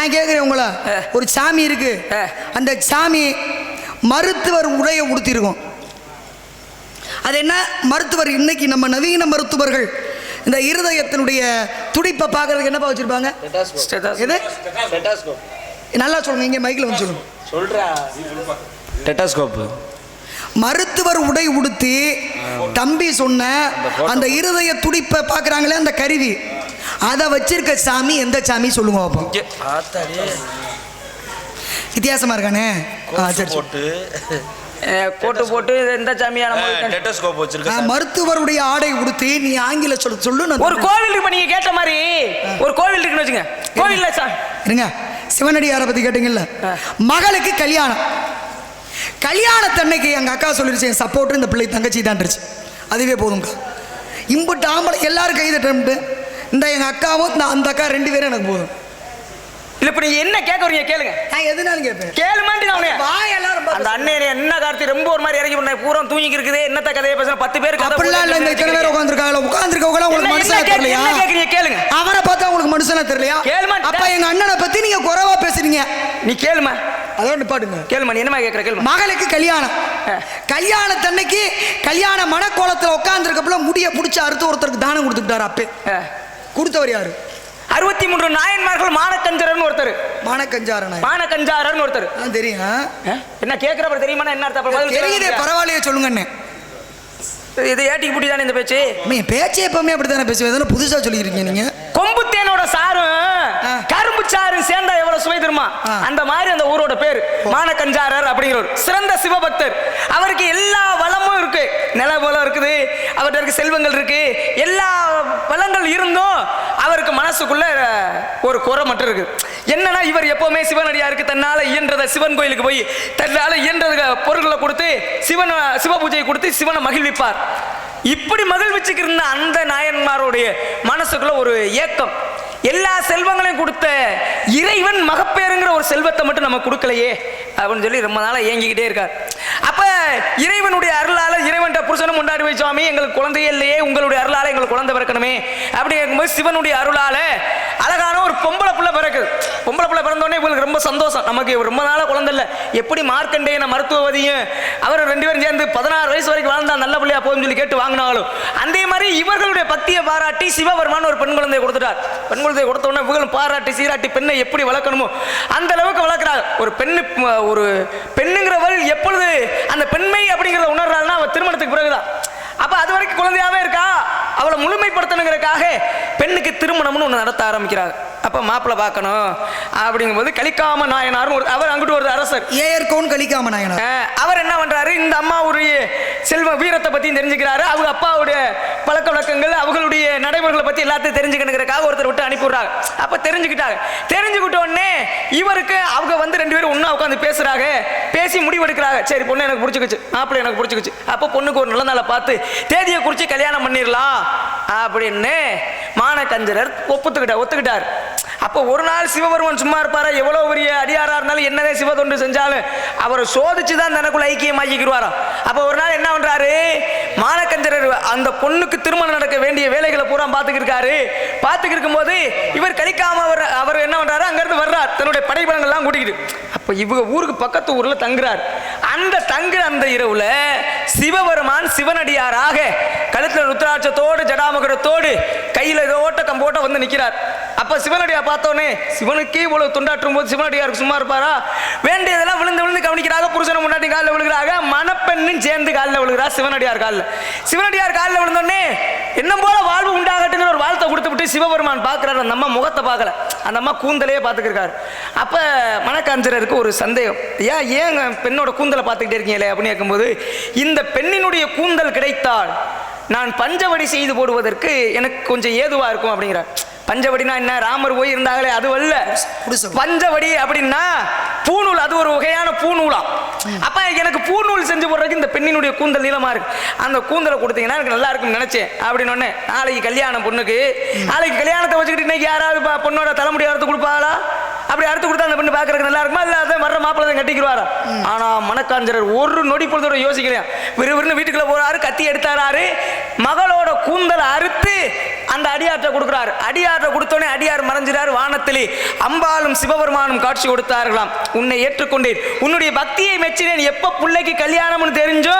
நான் கேட்குறேன் உங்களை, ஒரு சாமி இருக்கு, அந்த சாமி மருத்துவர் உடைய உடுத்திருக்கும். அது என்ன மருத்துவர்? இன்னைக்கு நம்ம நவீன மருத்துவர்கள் இந்த இருதயத்தினுடைய துடிப்பை பார்க்கறதுக்கு என்னப்பா வச்சிருப்பாங்க? நல்லா சொல்லுங்க, இங்கே மைக்கில் வந்து சொல்லுங்க. டெட்டாஸ்கோப். மருத்துவர் உடை உடுத்தி தம்பி சொன்ன அந்த இருதய துடிப்பை பார்க்குறாங்களே அந்த கருவி, அதை வச்சிருக்க சாமி எந்த சாமி சொல்லுங்க பாப்போம். வித்தியாசமா இருக்கானே. கோட்டு போட்டு எந்த சாமியான டெட்டாஸ்கோப் வச்சிருக்க மருத்துவருடைய ஆடை உடுத்தி நீ ஆங்கில சொல்லு. ஒரு கோவில் இருக்கு, நீங்க கேட்ட மாதிரி ஒரு கோவில் இருக்குன்னு வச்சுங்க. கோவில் இருங்க, சிவனடியாரை பத்தி கேட்டீங்கல்ல. மகளுக்கு கல்யாணம், கல்யாணத்தன்னைக்கு எங்கள் அக்கா சொல்லிருச்சு என் சப்போர்ட்டு இந்த பிள்ளை தங்கச்சி தான்ருச்சு. அதுவே போதும்க்கா. இம்புட்டு ஆம்பளை எல்லாரும் கைதட்டு, இந்த எங்கள் அக்காவும் அந்த அக்கா 2 பேரும் எனக்கு போதும். இல்ல இப்ப நீங்க என்ன கேட்க வரீங்க கேளுங்க. நான் எதுனாலும் கேட்பேன். கேளுமாண்டி நான் எல்லாரும் அந்த அண்ணன் என்ன கார்த்தி ரொம்ப ஒரு மாதிரி இறங்கி பண்ண பூரா தூங்கி இருக்குது. என்னத்த கதையை பேசுற 10 பேருக்கு அப்படிலாம் இல்ல. இந்த இத்தனை பேர் உட்கார்ந்திருக்காங்க, உட்கார்ந்திருக்கவங்க உங்களுக்கு மனுஷனா தெரியலையா? என்ன கேக்குறீங்க கேளுங்க. அவரை பார்த்தா உங்களுக்கு மனுஷனா தெரியலையா? கேளுமா. அப்ப எங்க அண்ணனை பத்தி நீங்க குறைவா பேசுறீங்க. நீ கேளுமா. அதோட நிப்பாட்டுங்க. கேளுமா, நீ என்னமா கேக்குற கேளுமா. மகளுக்கு கல்யாணம், கல்யாணத்தன்னைக்கு கல்யாண மனக்கோலத்துல உட்கார்ந்திருக்கப்பல முடிய பிடிச்சி அறுத்து ஒருத்தருக்கு தானம் கொடுத்துட்டாரு. அப்பே கொடுத்தவர் யாரு? 63 நாயன்மார்கள் மானக்கஞ்சரன் ஒருத்தர். மானக்கஞ்சாரன் ஒருத்தர் தெரியும். என்ன கேட்கிறப்ப தெரியுமா என்ன அர்த்தம்? தெரியுதே, பரவாயில்லையே சொல்லுங்க. இது ஏட்டிக்கு புட்டி தானே இந்த பேச்சு. பேச்சே எப்பவுமே அப்படித்தானே பேசுவேன். புதுசா சொல்லிருக்கீங்க நீங்க. கொம்பு தேனோட சாரும் கரும்பு சாரும் சேர்ந்தா எவ்வளவு சுவை தெரியுமா? அந்த மாதிரி அந்த ஊரோட பேரு மானக்கஞ்சாரர் அப்படிங்கிறவர் சிறந்த சிவபக்தர். அவருக்கு எல்லா வளமும் இருக்கு, நில வளம் இருக்குது, அவருக்கு செல்வங்கள் இருக்கு, எல்லா வளங்கள் இருந்தும் அவருக்கு மனசுக்குள்ள ஒரு குறை மட்டும் இருக்கு. என்னன்னா இவர் எப்பவுமே சிவனடியாருக்கு தன்னால இயன்றத சிவன் கோயிலுக்கு போய் தன்னால இயன்றத பொருட்களை கொடுத்து சிவ பூஜையை கொடுத்து சிவனை மகிழ்விப்பார். இப்படி மகிழ்விச்சுக்கு இருந்த அந்த நாயன்மாருடைய மனசுக்குள்ள ஒரு ஏக்கம், எல்லா செல்வங்களையும் கொடுத்த இறைவன் மகப்பேருங்கிற ஒரு செல்வத்தை மட்டும் நம்ம கொடுக்கலையே அப்படின்னு சொல்லி ரொம்ப நாளா ஏங்கிக்கிட்டே இருக்கார். அப்ப இறைவனுடைய அருளால இறைவன் புருஷனும் கொண்டாடி வை சுவாமி, எங்களுக்கு குழந்தையே இல்லையே, உங்களுடைய அருளால எங்களுக்கு குழந்தை பிறக்கணுமே அப்படி இருக்கும்போது சிவனுடைய அருளால அழகான ஒரு பொம்பளை பிள்ளை பிறக்குது. பொம்பளை பிள்ளை பிறந்தோடனே இவங்களுக்கு ரொம்ப சந்தோஷம். நமக்கு ரொம்ப நாள குழந்தை இல்லை, எப்படி மார்க்கண்டேயன மருத்துவவதியும் அவர் 2 பேரும் சேர்ந்து 16 வயசு வரைக்கும் வாழ்ந்தா நல்ல பிள்ளையா போதும் சொல்லி கேட்டு வாங்கினாலும் அதே மாதிரி இவர்களுடைய பக்தியை பாராட்டி சிவபெருமான் ஒரு பெண் குழந்தையை கொடுத்துட்டார். பெண் குழந்தையை கொடுத்த உடனே இவங்களும் பாராட்டி சீராட்டி பெண்ணை எப்படி வளர்க்கணுமோ அந்த அளவுக்கு வளர்க்கிறாங்க. ஒரு பெண்ணுங்கிறவள் எப்பொழுது அந்த பெண்மை அப்படிங்கிறத உணர்றாள்னா அவள் திருமணத்துக்கு பிறகுதான். அப்ப அது வரைக்கும் குழந்தையாவே இருக்கா, அவளை முழுமைப்படுத்தணுங்கிறதுக்காக பெண்ணுக்கு திருமணம்னு ஒன்று நடத்த ஆரம்பிக்கிறாங்க. அப்ப மாப்பிள்ளை பார்க்கணும் அப்படிங்கும்போது கலிக்காம நாயனார் அவர் அங்கிட்டு ஒரு அரசர் ஏற்கோன் கலிக்காம நாயனார் அவர் என்ன பண்றாரு, இந்த அம்மாவுடைய செல்வ வீரத்தை பத்தி தெரிஞ்சுக்கிறாரு. அவங்க அப்பாவுடைய பழக்க வழக்கங்கள் அவங்களுடைய நடைமுறைகளை பத்தி எல்லாத்தையும் தெரிஞ்சுக்கணுங்கிறதுக்காக ஒருத்தர் விட்டு அனுப்பிடுறாங்க. அப்ப தெரிஞ்சுக்கிட்ட உடனே இவருக்கு அவங்க வந்து 2 பேரும் ஒண்ணா உட்காந்து பேசுறாங்க. பேசி முடிவெடுக்கிறாங்க. சரி பொண்ணு எனக்கு பிடிச்சிக்கிச்சு, மாப்பிள்ளை எனக்கு பிடிச்சிக்கிச்சு, அப்ப பொண்ணுக்கு ஒரு நல்ல நாளை பார்த்து தேதியை குறிச்சு கல்யாணம் பண்ணிடலாம் அப்படின்னு மானக்கஞ்சரர் ஒத்துக்கிட்டார். அப்ப ஒரு நாள் சிவபெருமான் சும்மா இருப்பாரா? எவ்வளவு பெரிய அடியாரா இருந்தாலும் என்னதே சிவ தொண்டு செஞ்சாலும் அவரை சோதிச்சுதான் தனக்குள்ள ஐக்கியமாக்கிடுவாராம். அப்ப ஒரு நாள் என்ன பண்றாரு, மானக்கஞ்சரர் அந்த பொண்ணுக்கு திருமணம் நடக்க வேண்டிய வேலைகளை பூரா பார்த்துக்கிட்டு இருக்கும்போது இவர் கலிக்காம அவர் என்ன பண்றாரு, அங்க இருந்து வர்றார் தன்னுடைய படைபலங்கள் எல்லாம் கூட்டிக்கிட்டு. அப்ப இவங்க ஊருக்கு பக்கத்து ஊர்ல தங்குறார். அந்த இரவுல சிவபெருமான் சிவனடியாராக கழுத்துல ருத்ராட்சத்தோடு ஜடாமகுடத்தோடு கையில ஓட்ட கம்போட்ட வந்து நிக்கிறார். அப்ப சிவனடியார் பார்த்தோன்னே சிவனுக்கே இவ்வளவு தொண்டாற்றும் போது சிவனடியாருக்கு சும்மா இருப்பாரா? வேண்டியதெல்லாம் விழுந்து கவனிக்கிறாங்க. புருஷனை முன்னாடி காலில் விழுகிறாங்க, மணப்பெண்ணும் சேர்ந்து காலில் விழுகிறா. சிவனடியார் காலில் விழுந்தோடனே என்ன போல வாழ்வு உண்டாகட்டுங்கிற ஒரு வாழ்த்தை கொடுத்து விட்டு சிவபெருமான் பார்க்கிறார். அந்த அம்மா முகத்தை பார்க்கல, அந்த அம்மா கூந்தலையே பார்த்துக்கிருக்காரு. அப்ப மனக்கஞ்சரருக்கு ஒரு சந்தேகம், ஏன் பெண்ணோட கூந்தலை பார்த்துக்கிட்டே இருக்கீங்களே அப்படின்னு கேட்கும்போது, இந்த பெண்ணினுடைய கூந்தல் கிடைத்தால் நான் பஞ்சவடி செய்து போடுவதற்கு எனக்கு கொஞ்சம் ஏதுவா இருக்கும் அப்படிங்கிறார். பஞ்சவடினா என்ன? ராமர் போய் இருந்தாங்களே அது அல்ல. பஞ்சவடி அப்படின்னா பூநூல், அது ஒரு வகையான பூநூலா. அப்ப எனக்கு பூநூல் செஞ்சு போடுறதுக்கு இந்த பெண்ணினுடைய கூந்தல் நீளமா இருக்கு, அந்த கூந்தலை கொடுத்தீங்கன்னா எனக்கு நல்லா இருக்கும்னு நினைச்சேன் அப்படின்னு. நாளைக்கு கல்யாணம் பொண்ணுக்கு, நாளைக்கு கல்யாணத்தை வச்சுக்கிட்டு இன்னைக்கு யாராவது பொண்ணோட தலைமுடி அறுத்து கொடுப்பாங்களா? அப்படி அறுத்து கொடுத்தா அந்த பெண்ணு பாக்குறதுக்கு நல்லா இருக்குமா? இல்ல அதை வர்ற மாப்பிள்ளை கட்டிக்குவாரா? ஆனா மனக்காஞ்சரர் ஒரு நொடி பொழுதோட யோசிக்கலையா. விறுவிறுன்னு வீட்டுக்குள்ள போறாரு, கத்தி எடுத்தாரு, மகளோட கூந்தலை அறுத்து அந்த அடியாற்றை கொடுக்குறாரு. அடியாற்றை கொடுத்தோடனே அடியார் மறைஞ்சிறாரு. வானத்திலே அம்பாலும் சிவபெருமானும் காட்சி கொடுத்தார்களாம். உன்னை ஏற்றுக்கொண்டேன், உன்னுடைய பக்தியை மெச்சினேன். எப்ப பிள்ளைக்கு கல்யாணம்னு தெரிஞ்சோ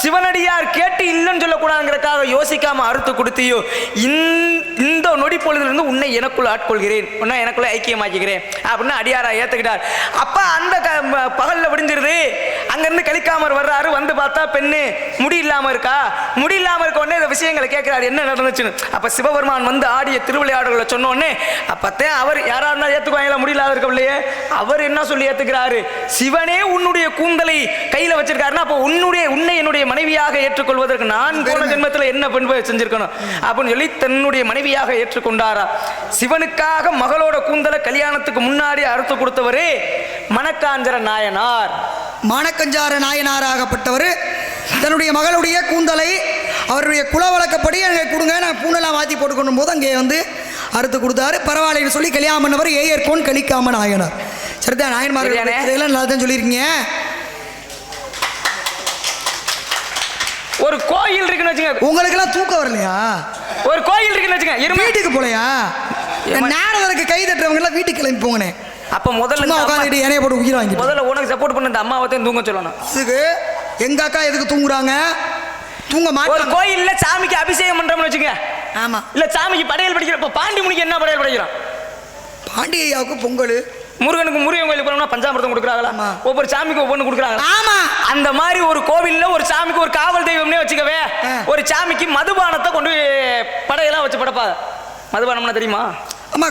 சிவனடியார் கேட்டு இல்லைன்னு சொல்லக்கூடாதுங்கிறதுக்காக யோசிக்காம அறுத்து கொடுத்தியோ, இந்த நொடி பொழுதிலிருந்து உன்னை எனக்குள்ள ஆட்கொள்கிறேன், உன்னை எனக்குள்ள ஐக்கியமாக்கிறேன் அப்படின்னு அடியாரா ஏத்துக்கிட்டார். அப்ப அந்த பகல்ல விடிஞ்சிருது. அங்கிருந்து கலிக்காமர் வர்றாரு. வந்து பார்த்தா பெண்ணு முடி இல்லாம இருக்கா. முடி இல்லாம இருக்க உடனே இந்த விஷயங்களை கேட்கிறாரு, என்ன நடந்துச்சுன்னு. அப்ப சிவபெருமான் வந்து ஆடிய திருவிளையாடல்களை சொன்ன உடனே அப்பத்தான் அவர் யாரா இருந்தாலும் ஏத்துக்குவாங்களா, முடியலாத இருக்கவில்லையே. அவர் என்ன சொல்லி ஏத்துக்கிறாரு, சிவனே உன்னுடைய கூந்தலை கையில வச்சிருக்காருன்னா அப்ப உன்னை என்னுடைய மனைவியாக ஏற்றுக்கொள்வதற்கு நான் போன ஜென்மத்தில் என்ன பண்பு செஞ்சிருக்கணும் அப்படின்னு சொல்லி தன்னுடைய மனைவியாக ஏற்றுக்கொண்டாரா. சிவனுக்காக மகளோட கூந்தலை கல்யாணத்துக்கு முன்னாடி அறுத்து கொடுத்தவரே மணக்காஞ்சர நாயனார். மானக்கஞ்சார நாயனாராகப்பட்டவர் தன்னுடைய மகளுடைய கூந்தலை அவருடைய குல வழக்கப்படி அங்கே கொடுங்க, நான் பூனெல்லாம் மாற்றி போட்டுக்கொள்ளும் போது அங்கே வந்து அறுத்து கொடுத்தாரு. பரவாயில்லைன்னு சொல்லி கல்யாணம் பண்ணவர் ஏயர்கோன் கலிக்காம நாயனார். சரிதான், நாயன்மார்கள் இதெல்லாம் நல்லா தான் சொல்லியிருக்கீங்க. ஒரு கோயில் இருக்குன்னு வச்சுங்க, உங்களுக்கு எல்லாம் தூக்கம் வரலையா? ஒரு கோயில் இருக்குன்னு வச்சுங்க, வீட்டுக்கு போலையா? நேரத்துக்கு கை தட்டுறவங்க எல்லாம் வீட்டுக்கு கிளம்பி போங்கண்ணே. அப்ப முதல்ல உட்காந்துட்டு இணைய போட்டு உயிர் வாங்கி முதல்ல உனக்கு சப்போர்ட் பண்ண இந்த அம்மாவத்தையும் தூங்க சொல்லணும். இதுக்கு எங்க அக்கா எதுக்கு தூங்குறாங்க? தூங்க மாட்டாங்க. ஒரு கோயில்ல சாமிக்கு அபிஷேகம் பண்றோம்னு வச்சுங்க. ஆமா. இல்ல சாமிக்கு படையல் படிக்கிறோம். இப்ப பாண்டி முனிக்கு என்ன படையல் படிக்கிறோம்? பாண்டி ஐயாவுக்கு பொங்கல், முருகனுக்கு முருகன் கோயிலுக்கு போனோம்னா பஞ்சாமிர்தம் கொடுக்குறாங்களா? ஒவ்வொரு சாமிக்கு ஒவ்வொன்று கொடுக்குறாங்க. ஆமா. அந்த மாதிரி ஒரு கோவில்ல ஒரு சாமிக்கு ஒரு காவல் தெய்வம்னே வச்சுக்கவே, ஒரு சாமிக்கு மதுபானத்தை கொண்டு படையெல்லாம் வச்சு படைப்பாங்க. மதுபானம்னா தெரியுமா? ஆமா,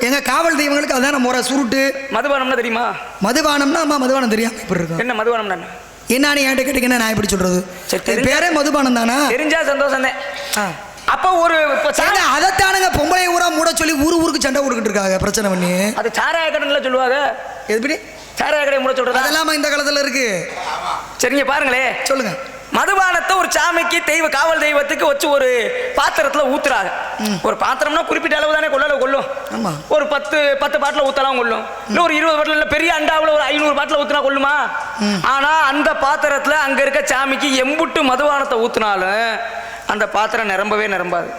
எங்க காவல் தெய்வங்களுக்கு அதான முறை. சுருட்டு மதுபானம்னா தெரியுமா? மதுபானம்னா ஆமா, மதுபானம் தெரியும். இப்படி இருக்கும். என்ன மதுபானம்னா என்னன்னு என்கிட்ட கேட்டீங்கன்னா நான் எப்படி சொல்றது? பேரே மதுபானம் தானா? தெரிஞ்சா சந்தோஷம் தான். அப்ப ஒரு அதைத்தானுங்க பொம்பளை ஊரா மூட சொல்லி ஊருக்கு சண்டை கொடுக்கிட்டு இருக்காங்க, பிரச்சனை பண்ணி. அது சாராய கடைல சொல்லுவாங்க. எப்படி சாராய கடை மூட சொல்றது? அதெல்லாம் இந்த காலத்துல இருக்கு. சரிங்க, பாருங்களே, சொல்லுங்க. மதுபானத்தை ஒரு சாமிக்கு காவல் தெய்வத்துக்கு வச்சு ஒரு பாத்திரத்துல ஊத்துறாங்க. ஒரு பாத்திரம்னா குறிப்பிட்ட அளவு தானே கொள்ளும். ஒரு 10 பாட்டில் ஊத்தலாம் கொள்ளும். இல்ல ஒரு 20 பாட்டில், இல்ல பெரிய அண்டாவில் ஒரு 500 பாட்டில் ஊத்துனா கொள்ளுமா? ஆனா அந்த பாத்திரத்துல அங்க இருக்க சாமிக்கு எம்புட்டு மதுபானத்தை ஊத்துனாலும் அந்த பாத்திரம் நிரம்பவே நிரம்பாது.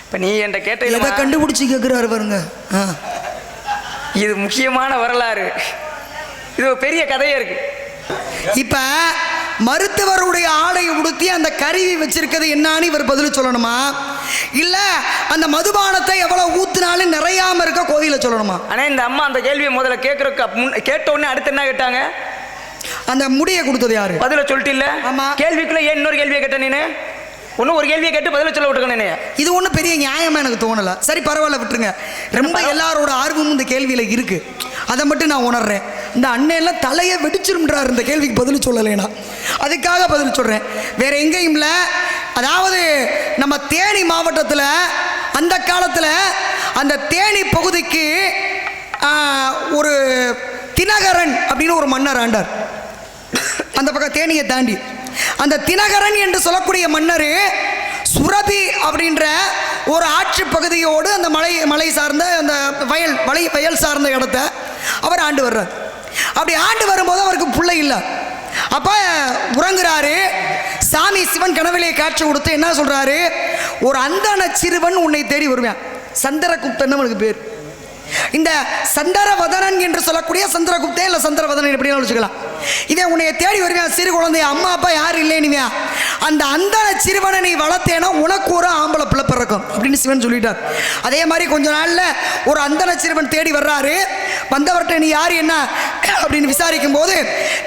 இப்ப நீ என்கிட்ட கேட்ட கண்டுபிடிச்சு கேட்கிறாரு பாருங்க. இது முக்கியமான வரலாறு. இது ஒரு பெரிய கதையே இருக்கு. இப்ப மருத்துவருடைய ஆடையை உடுத்தி அந்த கருவி வச்சிருக்கிறது என்னன்னு இவர் பதில் சொல்லணுமா, இல்ல அந்த மதுபானத்தை எவ்வளவு ஊத்துனாலும் நிறையாம இருக்க கோவில சொல்லணுமா? ஆனா இந்த அம்மா அந்த கேள்வியை முதல்ல கேட்ட உடனே அடுத்து என்ன கேட்டாங்க? அந்த முடியை கொடுத்தது யாரு? பதில சொல்லிட்டு இல்ல. ஆமா. கேள்விக்குள்ள ஏன் இன்னொரு கேள்வியை கேட்ட நீனு? ஒன்னும் ஒரு கேள்வியை கேட்டு பதில சொல்ல விட்டுருக்கேன். இது ஒன்றும் பெரிய நியாயமா எனக்கு தோணல. சரி பரவாயில்ல, விட்டுருங்க. ரொம்ப எல்லாரோட ஆர்வமும் இந்த கேள்வியில இருக்கு, அதை மட்டும் நான் உணர்றேன். இந்த அண்ணன் தலையை வெடிச்சிரும்ன்றார் இந்த கேள்விக்கு பதில் சொல்லலைன்னா, அதுக்காக பதில் சொல்றேன். வேற எங்கேயும் இல்லை. அதாவது நம்ம தேனி மாவட்டத்தில் அந்த காலத்தில் அந்த தேனி பகுதிக்கு ஒரு தினகரன் அப்படின்னு ஒரு மன்னர் ஆண்டார். அந்த பக்கம் தேனியை தாண்டி அந்த தினகரன் என்று சொல்லக்கூடிய மன்னர் சுரபி அப்படின்ற ஒரு ஆட்சி பகுதியோடு அந்த மலை சார்ந்த அந்த வயல் சார்ந்த இடத்த அவர் ஆண்டு வர்றார். அப்படி ஆண்டு வரும்போது அவருக்கு பிள்ளை இல்லை. அப்ப உறங்குறாரு. சாமி சிவன் கனவிலே காட்சி கொடுத்து என்ன சொல்றாரு, ஒரு அந்தன சிறுவன் உன்னை தேடி வருவேன். சந்திரகுப்தன் அவனுக்கு பேர். இந்த சந்திரவதனன் என்று சொல்லக்கூடிய சந்திரகுப்தே இல்லை சந்திரவதனன் எப்படின்னு வச்சுக்கலாம். இவன் உன்னைய தேடி வருவேன், சிறு குழந்தை, அம்மா அப்பா யாரும் இல்லைன்னு. அந்த அந்தன சிறுவனை நீ வளர்த்தேனா உனக்கு ஒரு ஆம்பளை பிள்ளை பிறக்கும் அப்படின்னு சிவன் சொல்லிட்டார். அதே மாதிரி கொஞ்ச நாள்ல ஒரு அந்தன சிறுவன் தேடி வர்றாரு. வந்தவர்கிட்ட நீ யார் என்ன அப்படின்னு விசாரிக்கும் போது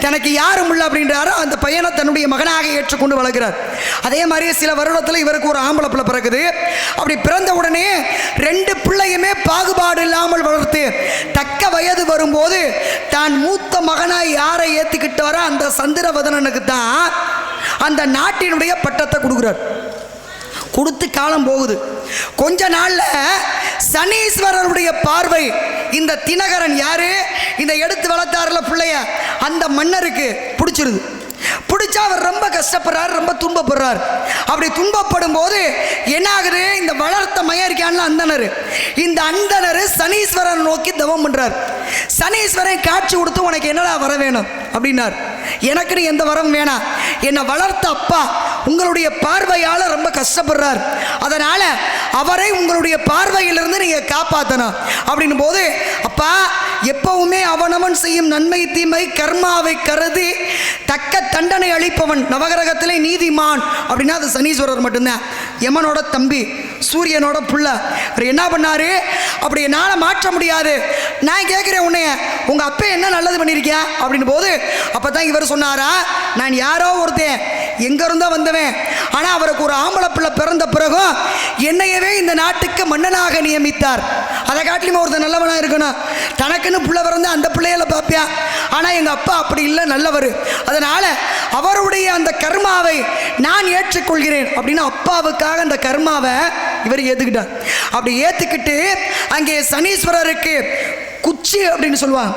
தனக்கு யாரும் இல்லை அப்படின்றாரு. அந்த பையனை தன்னுடைய மகனாக ஏற்றுக்கொண்டு வளர்க்கிறார். அதே மாதிரி சில வருடத்தில் இவருக்கு ஒரு ஆம்பளை பிள்ளை பிறக்குது. அப்படி பிறந்த உடனே 2 பிள்ளையுமே பாகுபாடு இல்லாமல் வளர்த்து தக்க வயது வரும்போது தான் மூத்த மகனாய் யாரை ஏத்துக்கிட்டாரோ அந்த சந்திரவதனனுக்கு தான் அந்த நாட்டினுடைய பட்டத்தை கொடுக்கிறார். கொடுத்து காலம் போகுது. கொஞ்ச நாள்ல சனீஸ்வரருடைய பார்வை இந்த தினகரன் யாரு இந்த எடுத்து வளர்த்தாருல பிள்ளைய அந்த மன்னருக்கு பிடிச்சிருது. பிடிச்சா அவர் ரொம்ப கஷ்டப்படுறாரு, ரொம்ப துன்பப்படுறார். அப்படி துன்பப்படும் போது என்ன ஆகுது, இந்த வளர்த்த மையா இருக்கான்ல அந்தனர், இந்த அந்தனர் சனீஸ்வரன் நோக்கி தவம் பண்றார். சனீஸ்வரன் காட்சி கொடுத்து உனக்கு என்னடா வர வேணும் அப்படின்னார். எனக்குன்னு எந்த வரம் வேணாம், என்னை வளர்த்த அப்பா உங்களுடைய பார்வையால் ரொம்ப கஷ்டப்படுறார், அதனால அவரை உங்களுடைய பார்வையிலிருந்து நீங்க காப்பாற்றணும் அப்படின்னும் போது, அப்பா எப்பவுமே அவனவன் செய்யும் நன்மை தீமை கர்மாவை கருதி தக்க தண்டனை அளிப்பவன் நவகிரகத்திலே நீதிமான் அப்படின்னா அது சனீஸ்வரர் மட்டும்தான். யமனோட தம்பி, சூரியனோட புள்ள. அவர் என்ன பண்ணாரு, அப்படி என்னால் மாற்ற முடியாது, நான் கேட்குறேன் உன்னைய உங்க அப்பா என்ன நல்லது பண்ணியிருக்கியா அப்படின்னு போது, அப்பதான் இவர் சொன்னாரா, நான் யாரோ ஒருத்தன் எங்க இருந்தா வந்தவன், ஆனா அவருக்கு ஒரு ஆம்பளை பிள்ளை பிறந்த பிறகும் என்னையவே இந்த நாட்டுக்கு மன்னனாக நியமித்தார். அதை காட்டிலுமே ஒருத்தன் நல்லவனா இருக்கணும், தனக்குன்னு பிள்ளை பிறந்த அந்த பிள்ளையில பாப்பியா, ஆனா எங்க அப்பா அப்படி இல்லை, நல்லவர், அதனால அவருடைய அந்த கர்மாவை நான் ஏற்றுக்கொள்கிறேன் அப்படின்னு அப்பாவுக்காக அந்த கர்மாவை இவர் ஏத்துக்கிட்டார். அப்படி ஏத்துக்கிட்டு அங்கே சனீஸ்வரருக்கு குச்சி அப்படின்னு சொல்லுவாங்க,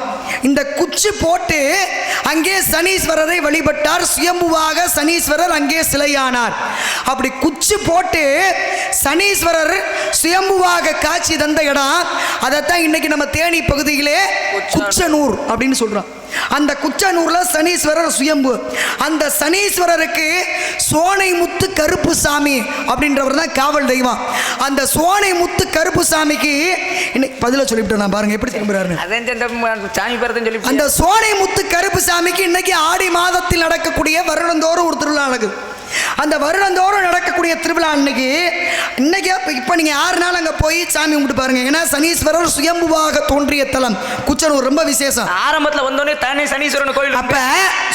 இந்த குச்சி போட்டு அங்கே சனீஸ்வரரை வழிபட்டார். சுயம்புவாக சனீஸ்வரர் அங்கே சிலையானார். அப்படி குச்சி போட்டு சனீஸ்வரர் சுயம்புவாக காட்சி தந்த இடம், அதைத்தான் இன்னைக்கு நம்ம தேனி பகுதியிலே குச்சனூர் அப்படின்னு சொல்றோம். அந்த குச்சனூர்ல சனீஸ்வரர் சுயம்பு. அந்த சனீஸ்வரருக்கு சோனை முத்து கருப்பு சாமி அப்படின்றவர் தான் காவல் தெய்வம். அந்த சோனை முத்து கருப்பு சாமிக்கு பதில சொல்லிவிட்டேன் நான், பாருங்க எப்படி திரும்புறாரு. அந்த சோனை முத்து கருப்பு சாமிக்கு இன்னைக்கு ஆடி மாதத்தில் நடக்கக்கூடிய வருடந்தோறும் ஒரு திருவிழா நடக்குது. அந்த வருடந்தோறும் நடக்கக்கூடிய திருவிழா இன்னைக்கு இப்போ நீங்க 6 நாள் அங்க போய் சாமி கும்பிட்டு பாருங்க. ஏன்னா சனீஸ்வரர் சுயம்புவாக தோன்றிய தலம் குச்சனூர், ரொம்ப விசேஷம். ஆரம்பத்தில் வந்தோடனே தானே சனீஸ்வரன் கோயில் அப்ப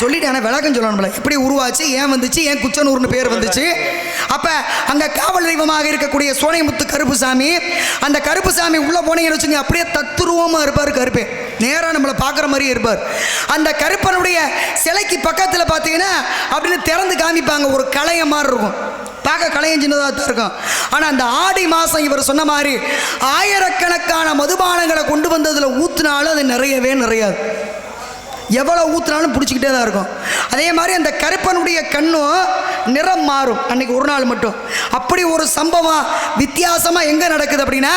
சொல்லிட்டு ஆனா விளக்கம் சொல்லணும்ல, எப்படி உருவாச்சு, ஏன் வந்துச்சு, ஏன் குச்சனூர்னு பேர் வந்துச்சு. அப்ப அங்க காவல் தெய்வமாக இருக்கக்கூடிய சோனைமுத்து கருப்புசாமி, அந்த கருப்புசாமி உள்ள போனீங்கன்னு வச்சுங்க அப்படியே தத்துருவமா இருப்பார். கருப்பே நேரா நம்மளை பார்க்குற மாதிரியே இருப்பார். அந்த கருப்பனுடைய சிலைக்கு பக்கத்தில் பார்த்தீங்கன்னா அப்படின்னு திறந்து காமிப்பாங்க, ஒரு களைய மாதிரி இருக்கும், பார்க்க களையம் சின்னதாக தான் இருக்கும். ஆனால் அந்த ஆடி மாதம் இவர் சொன்ன மாதிரி ஆயிரக்கணக்கான மதுபானங்களை கொண்டு வந்ததில் ஊற்றினாலும் அது நிறையாது, எவ்வளோ ஊற்றினாலும் பிடிச்சிக்கிட்டே தான் இருக்கும். அதே மாதிரி அந்த கருப்பனுடைய கண்ணும் நிறம் மாறும் அன்னைக்கு ஒரு நாள் மட்டும். அப்படி ஒரு சம்பவம் வித்தியாசமாக எங்கே நடக்குது அப்படின்னா,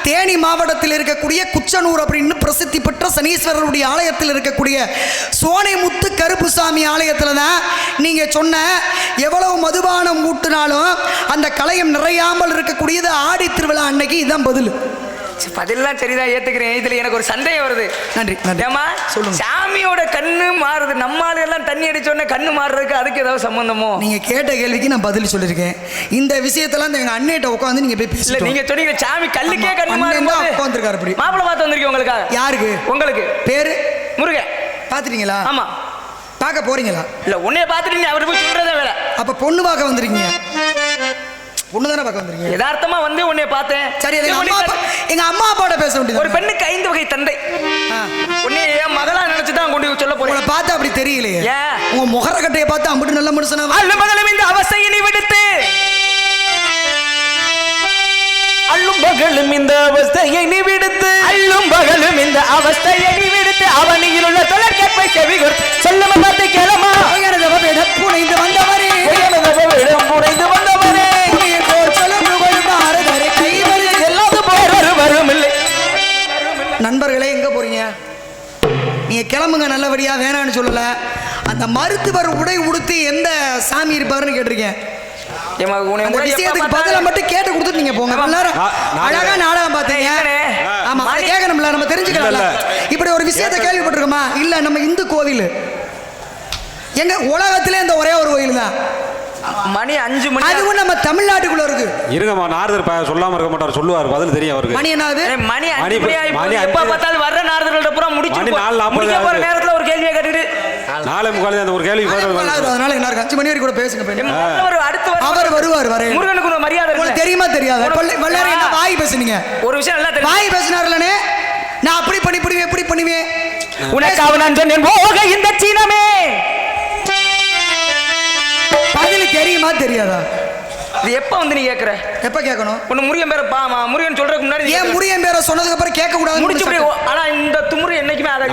தேனி மாவட்டத்தில் இருக்கக்கூடிய குச்சனூர் அப்படின்னு பிரசித்தி பெற்ற சனீஸ்வரருடைய ஆலயத்தில் இருக்கக்கூடிய சோனைமுத்து கருப்புசாமி ஆலயத்தில் தான் நீங்கள் சொன்ன எவ்வளவு மதுபானம் ஊட்டினாலும் அந்த களையம் நிறையாமல் இருக்கக்கூடியது ஆடி திருவிழா அன்னைக்கு. இதுதான் பதில். பதிலாம் சரிதான், ஏத்துக்கிறேன். இதுல எனக்கு ஒரு சந்தேகம் வருது. நன்றி. ஏமா சொல்லுங்க, சாமியோட கண்ணு மாறுது, நம்மால எல்லாம் தண்ணி அடிச்சோடனே கண்ணு மாறுறதுக்கு அதுக்கு ஏதாவது சம்பந்தமோ? நீங்க கேட்ட கேள்விக்கு நான் பதில் சொல்லியிருக்கேன். இந்த விஷயத்தெல்லாம் எங்க அண்ணேட்ட உட்காந்து நீங்க போய் பேசல. நீங்க சொன்னீங்க சாமி கல்லுக்கே கண்ணு மாறும்போது உட்காந்துருக்காரு. அப்படி மாப்பிளை பார்த்து வந்திருக்கீங்க உங்களுக்காக. யாருக்கு? உங்களுக்கு. பேரு முருகன். பாத்துட்டீங்களா? ஆமா. பார்க்க போறீங்களா? இல்ல உன்னைய பாத்துட்டீங்க, அவரு போய் சொல்றதே வேற. அப்ப பொண்ணு பார்க்க வந்திருக்கீங்க? பொண்ணு தானே பார்க்க வந்திருக்கீங்க? யதார்த்தமா வந்து உன்னைய பார்த்தேன். சரி, எங்க அம்மா அப்பாவோட பேச வேண்டியது. ஒரு பெண்ணுக்கு 5 வகை தந்தை. உன்னைய என் மகளா நினைச்சுதான் கொண்டு சொல்ல போறேன். உங்களை பார்த்தா அப்படி தெரியலையே. உங்க முகர கட்டையை பார்த்து அம்பிட்டு நல்ல மனுஷனா. அல்ல மகளும் இந்த அவஸ்தையை நீ விடுத்து, அள்ளும் பகலும் இந்த அவஸ்தையை நீ விடுத்து, அள்ளும் பகலும் இந்த அவஸ்தையை நீ விடுத்து, அவனியில் உள்ள தொலைக்கேற்பை செவி கொடுத்து சொல்லும பார்த்து கேளமா. புனைந்து வந்தவரே, புனைந்து வந்தவரே, நண்பர்களே எங்க போறீங்க? நீங்க கிளம்புங்க, நல்லபடியா, வேணான்னு சொல்லல. அந்த மருத்துவர் உடை உடுத்தி எந்த சாமி இருப்பாருன்னு கேட்டிருக்கேன். விஷயத்துக்கு பதில மட்டும் கேட்டு கொடுத்துட்டு நீங்க போங்க. அழகா நாடகம் பார்த்தீங்க. ஆமா, அதை கேட்கணும்ல, நம்ம தெரிஞ்சுக்கலாம்ல. இப்படி ஒரு விஷயத்தை கேள்விப்பட்டிருக்கோமா? இல்ல, நம்ம இந்து கோவில் எங்க உலகத்திலே இந்த ஒரே ஒரு கோயில் தான். மணி 5 மணி. அதுவும் நம்ம தமிழ்நாட்டுக்குள்ள இருக்கு. இருங்கம்மா, நாரதர் சொல்லாம இருக்க மாட்டார், சொல்லுவார், பதில் தெரியும் அவருக்கு. மணி என்னது? மணி 5 மணி. எப்ப பார்த்தாலும் வர்ற நாரதர்கள்ட்ட பூரா முடிச்சு முடிக்க போற நேரத்துல ஒரு கேள்வியை கேட்டுட்டு 4:45 அந்த ஒரு கேள்வி பதில். அதனால எல்லாரும் 5 மணி வரைக்கும் கூட பேசுங்க. அவர் வருவார். வர முருகனுக்கு ஒரு மரியாதை உங்களுக்கு தெரியுமா தெரியாது? வல்லார என்ன வாய் பேசுனீங்க? ஒரு விஷயம் நல்லா தெரியும். வாய் பேசினார்லனே, நான் அப்படி பண்ணி எப்படி பண்ணுவேன் உனக்கு நான் சொன்னேன். போக இந்த சீனமே பதில் தெரியுமா தெரியாதா? இது எப்ப வந்து நீ கேக்குற? எப்ப கேட்கணும்? ஒன்னு முருகன் பேரை முருகன் சொல்றதுக்கு முன்னாடி ஏன் முருகன் பேரை சொன்னதுக்கு அப்புறம் கேட்க கூடாது? முடிச்சு. ஆனா இந்த துமுறு என்னைக்குமே அத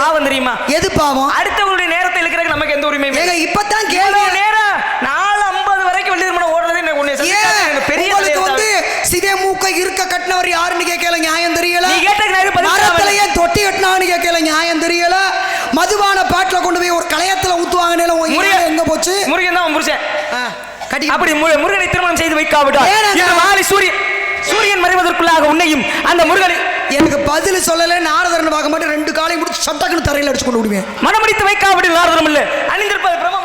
பாவம் தெரியுமா? எது பாவம்? அடுத்தவங்களுடைய நேரத்தை இழுக்கிறதுக்கு நமக்கு எந்த உரிமையும் இல்லை. இப்பதான் கேள்வி நேரம் 4:50 வரைக்கும் வெளியே ஓடுறது என்ன ஒண்ணு பெரிய வந்து சிவே மூக்க இருக்க கட்டினவர் யாருன்னு கேட்கல, நியாயம் தெரியல. நீ கேட்டதுக்கு மரத்திலேயே தொட்டி கட்டினான்னு கேட்க மதுவான பாட்டில் கொண்டு போய் ஒரு கலையத்துல ஊத்துவாங்கன்னு எங்க போச்சு? முருகன் தான் புருஷன். கட்டி அப்படி முருகனை திருமணம் செய்து வைக்காவிட்டால் இந்த மாலை சூரியன் மறைவதற்குள்ளாக உன்னையும் அந்த முருகனை எனக்கு பதில் சொல்லல. நாரதரன் பார்க்க மாட்டேன், 2 காலையும் முடிச்சு சட்டக்குன்னு தரையில் அடிச்சு கொண்டு விடுவேன். மனமுடித்து வைக்காவிட்டு நாரதரம் இல்ல அணிந்திருப்பது பிரம்ம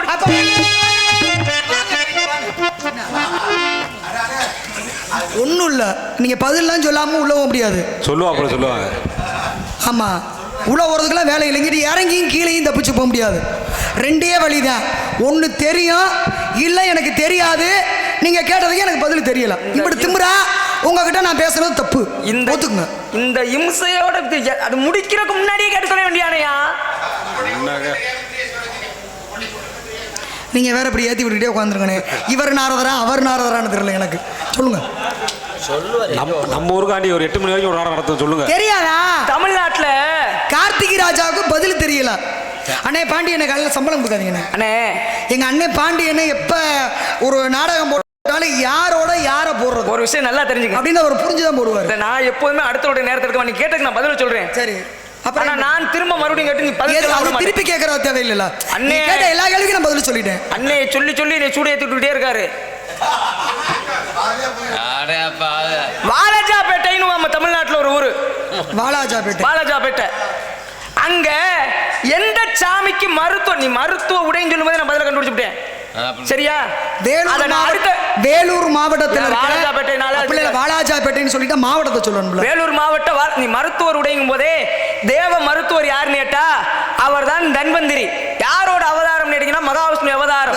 ஒன்றும் இல்லை. நீங்கள் பதிலாம் சொல்லாமல் உள்ள போக முடியாது. சொல்லுவாங்க. ஆமாம், உள்ள போகிறதுக்கெல்லாம் வேலை இல்லைங்கிட்டு இறங்கியும் கீழேயும் தப்பிச்சு போக முடியாது. 2 வழிதான். ஒன்று தெரியும், இல்லை எனக்கு தெரியாது. நீங்கள் கேட்டதுக்கு எனக்கு பதில் தெரியல. இப்படி திமுறா உங்ககிட்ட நான் பேசுறது தப்பு. ஒத்துக்குங்க. இந்த இம்சையோட அது முடிக்கிறதுக்கு முன்னாடியே கேட்டு சொல்ல வேண்டியானையா? நீங்கள் வேற இப்படி ஏற்றி விட்டுக்கிட்டே உட்காந்துருக்கனே. இவர் நாரதரா அவர் நாரதரான்னு தெரியல எனக்கு. சொல்லுங்க. நம்ம ஊருக்காண்டி ஒரு 8 மணி வரைக்கும் ஒரு நாடகம் நடத்த சொல்லுங்க. தெரியாதா? தமிழ்நாட்டுல கார்த்திகை ராஜாவுக்கு பதில் தெரியல. அண்ணே பாண்டியனை காலையில் சம்பளம் கொடுக்காதீங்கண்ணே. அண்ணே எங்க அண்ணன் பாண்டியனை எப்ப ஒரு நாடகம் போட்டாலும் யாரோட யாரை போடுறது ஒரு விஷயம் நல்லா தெரிஞ்சுக்க அப்படின்னு அவர் புரிஞ்சுதான் போடுவார். நான் எப்போதுமே அடுத்தோட நேரத்துக்கு நீ கேட்டதுக்கு நான் பதில் சொல்றேன். சரி, அப்புறம் நான் திரும்ப மறுபடியும் கேட்டு நீ பதில் திருப்பி கேட்கறது தேவையில்லை. அண்ணே கேட்ட எல்லா கேள்விக்கும் நான் பதில் சொல்லிட்டேன். அண்ணே சொல்லி நீ சூடு ஏத்திட்டே இருக்காரு. வாலாஜாபேட்டைன்னு நம்ம தமிழ்நாட்டுல ஒரு ஊரு. வாலாஜாபேட்டை. அங்க எந்த சாமிக்கு நீ மருத்துவ உடைன்னு சொல்லும் போது நான் பதில கண்டுபிடிச்சுட்டேன். சரியா? வேலூர் மாவட்டத்தில் வாலாஜாபேட்டைன்னு சொல்லிட்டு மாவட்டத்தை சொல்லணும். வேலூர் மாவட்டம். நீ மருத்துவர் உடையும் போதே தேவ மருத்துவர் யாருன்னு கேட்டா அவர் தான் தன்வந்திரி. யாரோட அவதாரம் கேட்டீங்கன்னா மகாவிஷ்ணு அவதாரம்.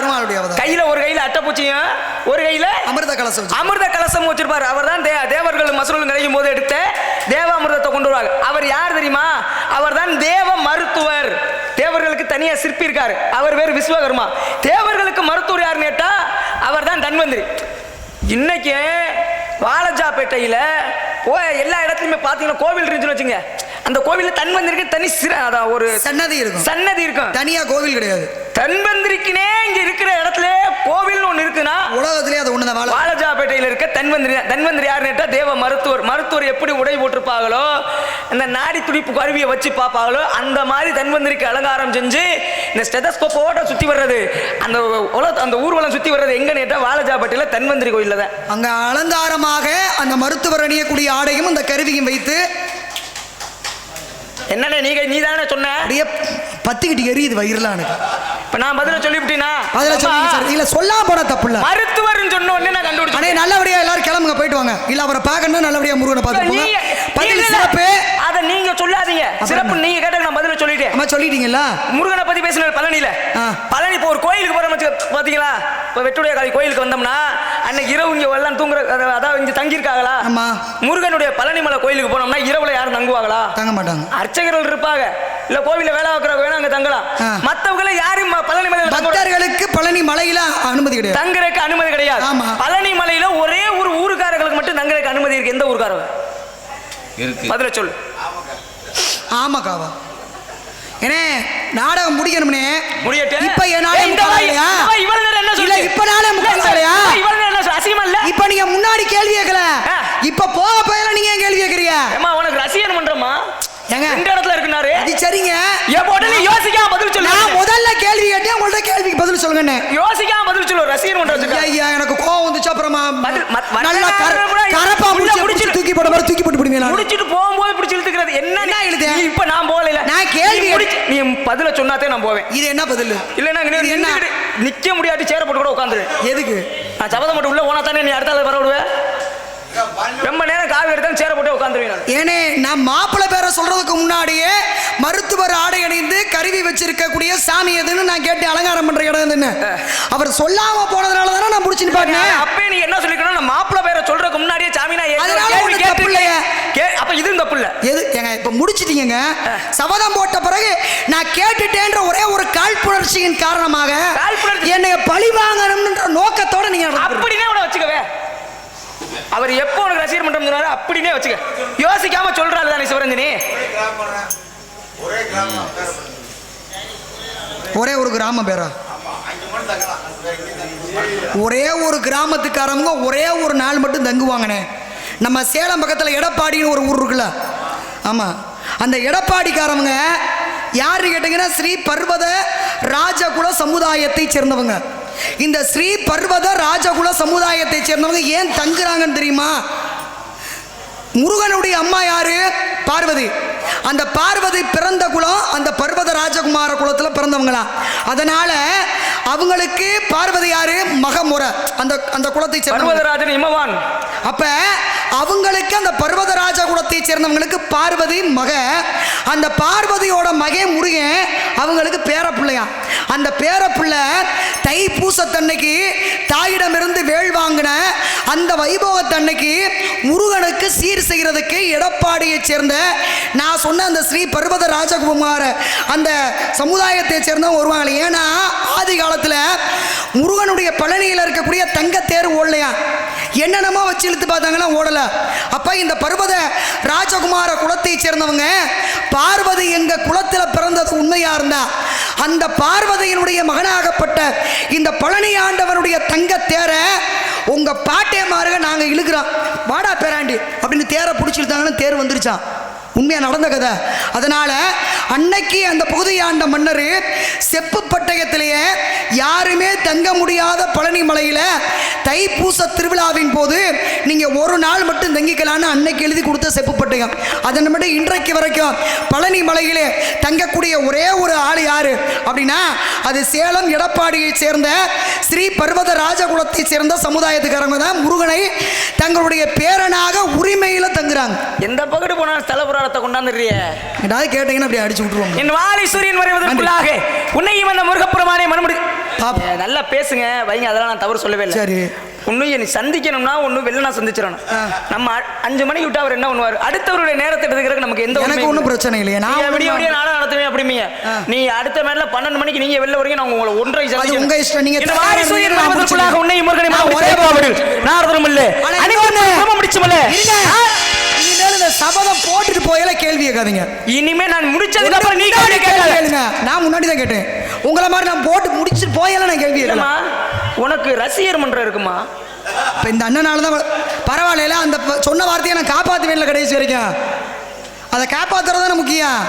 கையில ஒரு கையில அட்டைப்பூச்சியும் ஒரு கையில அமிர்த கலசம் வச்சிருப்பாரு. அவர் தான் தேவர்கள் மசூல் கிடைக்கும் போது எடுத்த தேவாமிர்தத்தை கொண்டு வருவாங்க. அவர் யார் தெரியுமா? அவர் தான் தேவ மருத்துவர். தேவர்களுக்கு தனியா சிற்பி இருக்காரு, அவர் பேர் விஸ்வகர்மா. தேவர்களுக்கு மருத்துவர் யாருன்னு கேட்டா அவர் தான் தன்வந்திரி. இன்னைக்கு வாலாஜாபேட்டையில எல்லா இடத்துலயுமே பாத்தீங்கன்னா கோவில் இருந்துச்சுன்னு வச்சுங்க. அந்த கோவில்ல தன்வந்திரிக்கு தனி ஒரு சன்னதி இருக்கும். தனியா கோவில் கிடையாது. தன்வந்திரிக்குனே இங்க இருக்கிற இடத்துல கோவில் ஒண்ணு இருக்குன்னா உலகத்திலே அது ஒண்ணுதான். வாலாஜாபேட்டையில இருக்க தன்வந்திரி யாருன்னு கேட்டா தேவ மருத்துவர் எப்படி உடை போட்டிருப்பாங்களோ, அந்த நாடி துடிப்பு கருவியை வச்சு பார்ப்பாங்களோ அந்த மாதிரி தன்வந்திரிக்கு அலங்காரம் செஞ்சு இந்த ஸ்டெதஸ்கோப்போட சுத்தி வர்றது, அந்த ஊர்வலம் சுத்தி வர்றது எங்க கேட்டா வாலாஜாபேட்டையில தன்வந்திரி கோயில்ல தான். அங்க அலங்காரமாக அந்த மருத்துவர் அணியக்கூடிய ஆடையும் அந்த கருவியும் வைத்து என்னண்ணே நீ தானே சொன்ன? பத்திக்கிட்டு எரியுது வயிறுலாம் எனக்கு. இப்ப நான் பதில சொல்லிவிட்டீனா? இல்ல சொல்லாம போனா தப்பு இல்ல. மருத்துவர்னு சொன்ன உடனே நான் கண்டுபிடிச்சேன். நல்லபடியா எல்லாரும் கிளம்புங்க, போயிட்டு வாங்க. இல்ல அவரை பார்க்கணும், நல்லபடியா முருகனை பார்த்து போங்க. பதில் சிறப்பு. அத நீங்க சொல்லாதீங்க. சிறப்பு நீங்க கேட்ட நான் பதில சொல்லிட்டேன். அம்மா சொல்லிட்டீங்களா? முருகனை பத்தி பேசின பழனியில. பழனி இப்போ ஒரு கோயிலுக்கு போறோம் பாத்தீங்களா? இப்போ வெட்டுடைய காளி கோயிலுக்கு வந்தோம்னா அன்னைக்கு இரவு இங்க எல்லாம் தூங்குற, அதாவது இங்க தங்கி இருக்காங்களா? ஆமா. முருகனுடைய பழனிமலை கோயிலுக்கு போனோம்னா இரவுல யாரும் தங்குவாங்களா? தங்க மாட்டாங்க. அர்ச்சகர்கள் இருப்பாங்க, இல்ல கோவில வேலை வைக்கிறவங்க வேணா அங்க தங்கலாம். மத்தவங்கள யாரும் பழனி மலையில பக்தர்களுக்கு பழனி மலையில அனுமதி கிடையாது, தங்குறதுக்கு அனுமதி கிடையாது. பழனி மலையில ஒரே ஒரு ஊருக்காரர்களுக்கு மட்டும் தங்குறதுக்கு அனுமதி இருக்கு. எந்த ஊருக்காரங்க இருக்கு? பதில சொல்லு. ஆமாக்காவா? ஏனே நாடகம் முடிக்கணும்னே. முடியட்டும். இப்ப என்னால முக்காலையா? இவ்வளவு நேரம் என்ன சொல்ல? இப்ப நாளே முக்காலையா? இவ்வளவு நேரம் என்ன அசிங்கமா இல்ல? இப்ப நீங்க முன்னாடி கேள்வி கேட்கல, இப்ப போக போயல நீங்க கேள்வி கேக்குறீங்க. அம்மா உனக்கு ரசிகன் பண்றமா? ஏங்க இந்த இடத்துல இருக்குனாரு. அது சரிங்க. ஏன் போட நீ யோசிக்காம பதில் சொல்லு. நான் முதல்ல கேள்வி கேட்டேன், உங்கள்ட்ட கேள்விக்கு பதில் சொல்லுங்கண்ணே. யோசிக்காம பதில் சொல்லு. ரசிகன் பண்ற வச்சுக்க. ஐயா எனக்கு கோவம் வந்துச்சு. அப்புறமா நல்லா கரப்பா முடிச்சு தூக்கி போட மாதிரி தூக்கி போட்டு பிடிங்க. முடிச்சிட்டு போகும்போது பிடிச்சி இழுத்துக்கிறது என்ன இழுத்து? இப்ப நான் போகல. நான் கேள்வி நீ பதில சொன்னாதே நான் போவேன். இது என்ன பதில்? இல்லன்னா என்ன நிக்க முடியாட்டி சேர போட்டு கூட உட்காந்துரு. எதுக்கு? நான் சபதம் மட்டும் உள்ள போனா தானே நீ அடுத்த ஆளை வர விடுவேன். ரொம்ப நேரம் காவி எடுத்தாலும் சேர போட்டு உட்காந்துருவேன். ஏனே நான் மாப்பிள்ளை பேரை சொல்றதுக்கு முன்னாடியே மருத்துவர் ஆடை அணிந்து கருவி வச்சிருக்கக்கூடிய சாமி எதுன்னு நான் கேட்டு அலங்காரம் பண்ற இடம் எதுன்னு அவர் சொல்லாம போனதுனால தானே நான் முடிச்சுன்னு பாருங்க. அப்பே நீ என்ன சொல்லிக்கணும்? நான் மாப்பிள்ளை பேரை சொல்றதுக்கு முன்னாடியே சாமி நான் தப்பு இல்லையா? அப்ப இது தப்பு இல்ல. எது ஏங்க இப்ப முடிச்சிட்டீங்க. சபதம் போட்ட பிறகு நான் கேட்டுட்டேன்ற ஒரே ஒரு காழ்ப்புணர்ச்சியின் காரணமாக என்னை பழி வாங்கணும்ன்ற நோக்கத்தோட நீங்க அப்படினே உன வச்சுக்கவே. அவர் எப்போ உனக்கு ரசிகர் மன்றம் சொன்னாரு அப்படினே வச்சுக்க. யோசிக்காம சொல்றாரு தானே சிவரஞ்சனி. ஒரே ஒரு கிராமம் பேரா? ஒரே ஒரு கிராமத்துக்காரங்க ஒரே ஒரு நாள் மட்டும் தங்குவாங்கண்ணே. நம்ம சேலம் பக்கத்தில் எடப்பாடின்னு ஒரு ஊர் இருக்குல்ல, ஆமாம், அந்த எடப்பாடிக்காரவங்க யாரு கேட்டீங்கன்னா ஸ்ரீ பர்வத ராஜகுல சமுதாயத்தை சேர்ந்தவங்க. இந்த ஸ்ரீ பர்வத ராஜகுல சமுதாயத்தை சேர்ந்தவங்க ஏன் தங்குறாங்கன்னு தெரியுமா? முருகனுடைய அம்மா யாரு? பார்வதி. அந்த பார்வதி பிறந்த குலம் அந்த பர்வத ராஜகுமார குலத்தில் பிறந்தவங்களா. அதனால அவங்களுக்கு பார்வதி யாரு? மகமுறை. அந்த அந்த குலத்தை பர்வதராஜன் இமவான். அப்ப அவங்களுக்கு அந்த பர்வதராஜ குலத்தை சேர்ந்தவங்களுக்கு பார்வதி மக. அந்த பார்வதியோட மகன் முருகன் அவங்களுக்கு பேரப்பிள்ளையா. அந்த பேரப்பிள்ளை தைப்பூசத்தன்னைக்கு தாயிடமிருந்து வேள் வாங்கின அந்த வைபவத்தன்னைக்கு முருகனுக்கு சீர் செய்கிறதுக்கு எடப்பாடியை சேர்ந்த நான் சொன்ன அந்த ஸ்ரீ பர்வத ராஜகுமார அந்த சமுதாயத்தை சேர்ந்தவங்க வருவாங்க. ஏன்னா ஆதி காலத்தில் முருகனுடைய பழனியில் இருக்கக்கூடிய தங்கத்தேர் ஓடலையா, என்னென்னமோ வச்சு இழுத்து பார்த்தாங்கன்னா ஓடல. அப்ப இந்த பர்வத ராஜகுமார குலத்தை சேர்ந்தவங்க பார்வதி எங்க குலத்தில் பிறந்தது உண்மையா இருந்தா அந்த பார்வதியினுடைய மகனாகப்பட்ட இந்த பழனி ஆண்டவனுடைய தங்கத்தேர உங்க பாட்டியமாருக நாங்க இழுக்கிறோம் வாடா பேராண்டி அப்படின்னு தேரை பிடிச்சிருந்தாங்கன்னு தேர் வந்துருச்சான். உண்மையா நடந்த கதை. அதனால அன்னைக்கு அந்த பகுதி ஆண்ட மன்னர் செப்பு பட்டயத்திலேயே யாருமே தங்க முடியாத பழனி மலையில தைப்பூச திருவிழாவின் போது நீங்க ஒரு நாள் மட்டும் தங்கிக்கலான்னு அன்னைக்கு எழுதி கொடுத்த செப்பு பட்டயம். அதன் மட்டும் இன்றைக்கு வரைக்கும் பழனி மலையிலே தங்கக்கூடிய ஒரே ஒரு ஆள் யாரு அப்படின்னா அது சேலம் எடப்பாடியை சேர்ந்த ஸ்ரீ பர்வத ராஜகுலத்தை சேர்ந்த சமுதாயத்துக்காரங்க தான் முருகனை தங்களுடைய பேரனாக உரிமையில தங்குறாங்க. எந்த பக்கத்து போனா தலைப்புற கொண்டாந்துறிய ஏதாவது கேட்டீங்கன்னா அப்படி அடிச்சு விட்டுருவோம். என் வாலி சூரியன் வரைவதற்குள்ளாக உன்னையும் அந்த முருகப்புறமானே மனமுடி நல்லா பேசுங்க வைங்க, அதெல்லாம் நான் தவறு சொல்லவே இல்லை. சரி, உன்னையும் நீ சந்திக்கணும்னா ஒன்னும் வெளில நான் சந்திச்சிடணும். நம்ம 5 மணிக்கு விட்டு அவர் என்ன பண்ணுவார்? அடுத்தவருடைய நேரத்தை எடுத்துக்கிறதுக்கு நமக்கு எந்த எனக்கு ஒன்றும் பிரச்சனை இல்லையா. நான் விடிய விடிய நானும் நடத்துவேன் அப்படிமீங்க. நீ அடுத்த மேல 12 மணிக்கு நீங்க வெளில வரீங்க, நான் உங்களை 1:30 சந்திக்கிறேன். உங்க இஷ்டம். நீங்க இந்த வாலி சூரியன் வரைவதற்குள்ளாக உன்னையும் முருகனை ஒரே பாவடு நாரதரும் இல்ல அனைவரும் முடிச்சுமல இனிமேல் இந்த சபதம் போட்டுட்டு போயல கேள்வி கேட்காதீங்க. இனிமே நான் முடிச்சதுக்கு அப்புறம் நீ கேளுங்க. நான் முன்னாடி தான் கேட்டேன். உங்களை மாதிரி நான் போட்டு முடிச்சு போயல நான் கேள்வி கேட்கல. உனக்கு ரசிகர் மன்றம் இருக்குமா? இப்போ இந்த அண்ணனால தான் பரவாயில்ல. அந்த சொன்ன வார்த்தையை நான் காப்பாற்றுவேன்ல கடைசி வரைக்கும். அதை காப்பாற்றுறது தானே முக்கியம்.